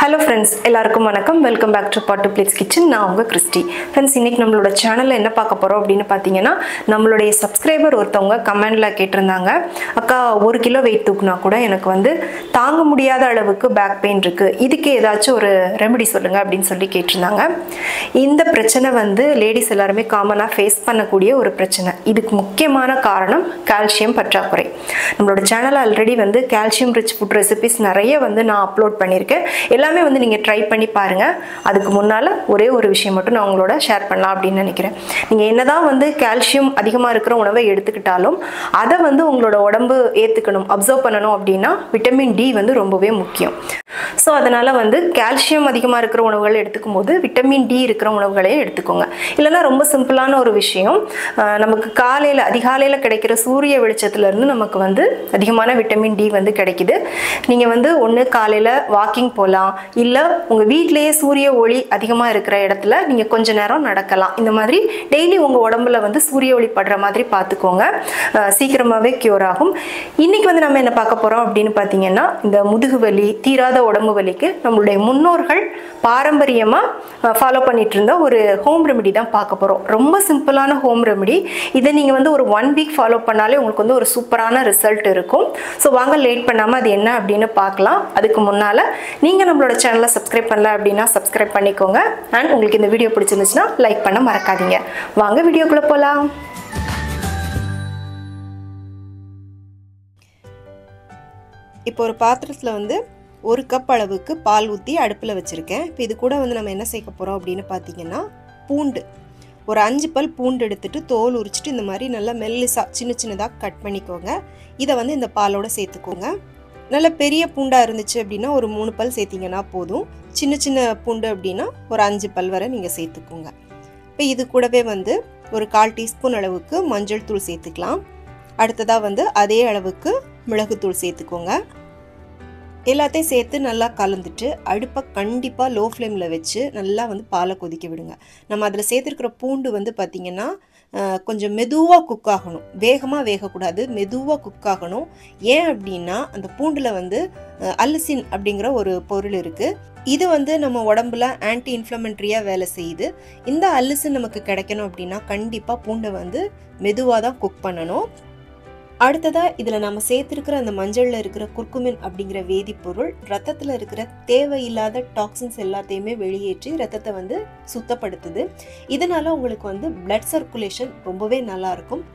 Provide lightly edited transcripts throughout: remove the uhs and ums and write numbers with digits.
Hello friends, எல்லாருக்கும் வணக்கம். Welcome back to Pot to Plates Kitchen. நான் உங்க கிறிஸ்டி. Friends, இன்னைக்கு நம்மளோட சேனல்ல என்ன பார்க்க போறோம் அப்படினு பாத்தீங்கன்னா, நம்மளுடைய சப்ஸ்கிரைபர் ஒருத்தவங்க கமெண்ட்ல கேட்டிருந்தாங்க. அக்கா 1 கிலோ weight தூக்குனா கூட எனக்கு வந்து தாங்க முடியாத அளவுக்கு பேக் பெயின் இருக்கு. இதுக்கு ஏதாச்சும் ஒரு ரெமெடி சொல்லுங்க அப்படினு சொல்லி கேட்டிருந்தாங்க. இந்த பிரச்சனை வந்து லேடிஸ் எல்லாரும் காமனா ஃபேஸ் பண்ணக்கூடிய ஒரு பிரச்சனை. இதுக்கு முக்கியமான காரணம் கால்சியம் பற்றாக்குறை. நம்மளோட சேனல்ல ஆல்ரெடி வந்து கால்சியம் ரிச் ஃபுட் ரெசிபீஸ் நிறைய வந்து நான் அப்லோட் பண்ணிருக்கேன். எல்லாமே வந்து நீங்க ட்ரை பண்ணி பாருங்க. அதுக்கு முன்னால ஒரே ஒரு விஷயம் மட்டும் நான் உங்களோட ஷேர் பண்ணலாம் அப்படினு நினைக்கிறேன். நீங்க என்னதான் வந்து கால்சியம் அதிகமா இருக்கிற உணவை எடுத்துக்கிட்டாலும் அத வந்து உங்களோட உடம்பு ஏத்துக்கணும், அப்சர்வ் பண்ணனும் அப்படினா விட்டமின் டி வந்து ரொம்பவே முக்கியம். சோ அதனால வந்து கால்சியம் அதிகமா இருக்கிற உணவுகளை எடுத்துக்கும்போது விட்டமின் டி இருக்கிற உணவுகளை எடுத்துக்கோங்க. இல்லனா ரொம்ப சிம்பிளான ஒரு விஷயம், நமக்கு அதிகாலையில கிடைக்கிற சூரிய வெளிச்சத்துல இருந்து நமக்கு வந்து அதிகமான விட்டமின் டி வந்து கிடைக்குது. நீங்க வந்து ஒண்ணு காலையில வாக்கிங் போலாம், இல்ல உங்க வீட்லயே சூரிய ஒளி அதிகமா இருக்கிற இடத்துல நீங்க கொஞ்ச நேரம் நடக்கலாம். இந்த மாதிரி டெய்லி உங்க உடம்புல வந்து சூரிய ஒளி படுற மாதிரி பாத்துக்கோங்க. சீக்கிரமாவே கியூர் ஆகும். இன்னைக்கு வந்து நம்ம என்ன பார்க்க போறோம் அப்படினு பாத்தீங்கன்னா, இந்த முதுகு வலி, தீராத உடம்பு வலிக்கு நம்மளுடைய முன்னோர்கள் பாரம்பரியமா ஃபாலோ பண்ணிட்டு இருந்த ஒரு ஹோம் ரெமெடி தான் பார்க்க போறோம். ரொம்ப சிம்பிளான ஹோம் ரெமெடி. இதை நீங்க வந்து ஒரு 1 வீக் ஃபாலோ பண்ணாலே உங்களுக்கு வந்து ஒரு சூப்பரான ரிசல்ட் இருக்கும். ஸோ வாங்க லேட் பண்ணாம அது என்ன அப்படின்னு பார்க்கலாம். அதுக்கு முன்னால நீங்க நம்மளோட சேனலை சப்ஸ்கிரைப் பண்ணல அப்படின்னா சப்ஸ்கிரைப் பண்ணிக்கோங்க. அண்ட் உங்களுக்கு இந்த வீடியோ பிடிச்சிருந்துச்சுன்னா லைக் பண்ண மறக்காதீங்க. வாங்க வீடியோக்குள்ள போலாம். இப்போ ஒரு பாத்திரத்துல வந்து 1 கப் அளவுக்கு பால் ஊற்றி அடுப்பில் வச்சுருக்கேன். இப்போ இது கூட வந்து நம்ம என்ன சேர்க்க போகிறோம் அப்படின்னு பார்த்தீங்கன்னா, பூண்டு ஒரு 5 பல் பூண்டு எடுத்துட்டு தோல் உரிச்சிட்டு இந்த மாதிரி நல்லா மெல்லிசாக சின்னதாக கட் பண்ணிக்கோங்க. இதை வந்து இந்த பாலோட சேர்த்துக்கோங்க. நல்ல பெரிய பூண்டாக இருந்துச்சு அப்படின்னா ஒரு 3 பல் சேர்த்திங்கன்னா போதும். சின்ன பூண்டு அப்படின்னா ஒரு 5 பல் வரை நீங்கள் சேர்த்துக்கோங்க. இப்போ இது கூடவே வந்து ஒரு 1/4 டீஸ்பூன் அளவுக்கு மஞ்சள் தூள் சேர்த்துக்கலாம். அடுத்ததாக வந்து அதே அளவுக்கு மிளகுத்தூள் சேர்த்துக்கோங்க. எல்லாத்தையும் சேர்த்து நல்லா கலந்துட்டு அடுப்பை கண்டிப்பாக லோ ஃப்ளேமில் வச்சு நல்லா வந்து பாலை கொதிக்க விடுங்க. நம்ம அதில் சேர்த்துருக்கிற பூண்டு வந்து பார்த்திங்கன்னா கொஞ்சம் மெதுவாக குக் ஆகணும். வேகமாக வேகக்கூடாது, மெதுவாக குக் ஆகணும். ஏன் அப்படின்னா அந்த பூண்டில் வந்து அல்லசின் அப்படிங்கிற ஒரு பொருள் இருக்குது. இது வந்து நம்ம உடம்புல ஆன்டி இன்ஃப்ளமெண்ட்ரியாக வேலை செய்யுது. இந்த அல்லசின் நமக்கு கிடைக்கணும் அப்படின்னா கண்டிப்பாக பூண்டை வந்து மெதுவாக தான் குக் பண்ணணும். அடுத்ததாக இதில் நம்ம சேர்த்துருக்கிற அந்த மஞ்சளில் இருக்கிற குர்குமின் அப்படிங்கிற வேதிப்பொருள் ரத்தத்தில் இருக்கிற தேவையில்லாத டாக்ஸின்ஸ் எல்லாத்தையுமே வெளியேற்றி ரத்தத்தை வந்து சுத்தப்படுத்துது. இதனால உங்களுக்கு வந்து பிளட் சர்க்குலேஷன் ரொம்பவே நல்லா இருக்கும்.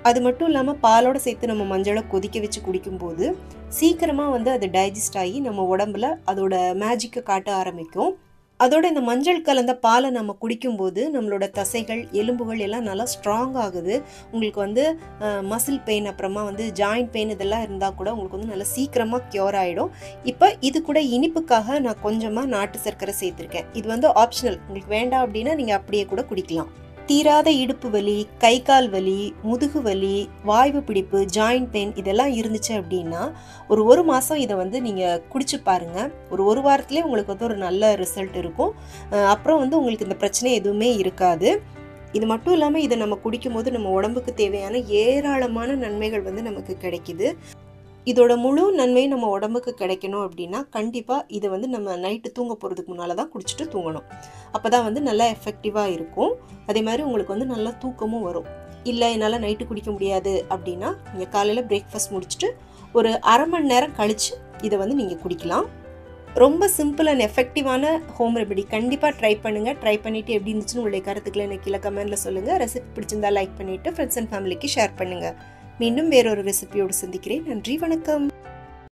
அது மட்டும் இல்லாமல் பாலோட சேர்த்து நம்ம மஞ்சளை கொதிக்க வச்சு குடிக்கும்போது சீக்கிரமாக வந்து அது டைஜஸ்ட் ஆகி நம்ம உடம்புல அதோட மேஜிக்கை காட்ட ஆரம்பிக்கும். அதோட இந்த மஞ்சள் கலந்த பாலை நம்ம குடிக்கும்போது நம்மளோட தசைகள், எலும்புகள் எல்லாம் நல்லா ஸ்ட்ராங் ஆகுது. உங்களுக்கு வந்து மசில் பெயின், அப்புறமா வந்து ஜாயிண்ட் பெயின் இதெல்லாம் இருந்தால் கூட உங்களுக்கு வந்து நல்லா சீக்கிரமாக க்யூர் ஆகிடும். இப்போ இது கூட இனிப்புக்காக நான் கொஞ்சமாக நாட்டு சர்க்கரை சேர்த்துருக்கேன். இது வந்து ஆப்ஷனல், உங்களுக்கு வேண்டாம் அப்படின்னா நீங்கள் அப்படியே கூட குடிக்கலாம். தீராத இடுப்பு வலி, கை கால் வலி, முதுகு வலி, வாய்வு பிடிப்பு, ஜாயிண்ட் பெயின் இதெல்லாம் இருந்துச்சு அப்படின்னா ஒரு மாதம் இதை வந்து நீங்கள் குடிச்சு பாருங்கள். ஒரு வாரத்துலேயே உங்களுக்கு வந்து ஒரு நல்ல ரிசல்ட் இருக்கும். அப்புறம் வந்து உங்களுக்கு இந்த பிரச்சனை எதுவுமே இருக்காது. இது மட்டும் இல்லாமல் இதை நம்ம குடிக்கும்போது நம்ம உடம்புக்கு தேவையான ஏராளமான நன்மைகள் வந்து நமக்கு கிடைக்குது. இதோட முழு நன்மையும் நம்ம உடம்புக்கு கிடைக்கணும் அப்படின்னா கண்டிப்பாக இதை வந்து நம்ம நைட்டு தூங்க போகிறதுக்கு முன்னால் தான் குடிச்சிட்டு தூங்கணும். அப்போ தான் வந்து நல்லா எஃபெக்டிவாக இருக்கும். அதே மாதிரி உங்களுக்கு வந்து நல்லா தூக்கமும் வரும். இல்லை என்னால் நைட்டு குடிக்க முடியாது அப்படின்னா நீங்கள் காலையில் பிரேக்ஃபாஸ்ட் முடிச்சுட்டு ஒரு அரை மணி நேரம் கழித்து இதை வந்து நீங்கள் குடிக்கலாம். ரொம்ப சிம்பிள் அண்ட் எஃபெக்டிவான ஹோம் ரெமெடி. கண்டிப்பாக ட்ரை பண்ணுங்கள். ட்ரை பண்ணிவிட்டு எப்படி இருந்துச்சுன்னு உங்களுடைய கருத்துக்களை எனக்கு கீழே கமெண்ட்டில் சொல்லுங்கள். ரெசிபி பிடிச்சிருந்தா லைக் பண்ணிவிட்டு ஃப்ரெண்ட்ஸ் அண்ட் ஃபேமிலிக்கு ஷேர் பண்ணுங்கள். மீண்டும் வேறொரு ரெசிபியோடு சந்திக்கிறேன். நன்றி, வணக்கம்.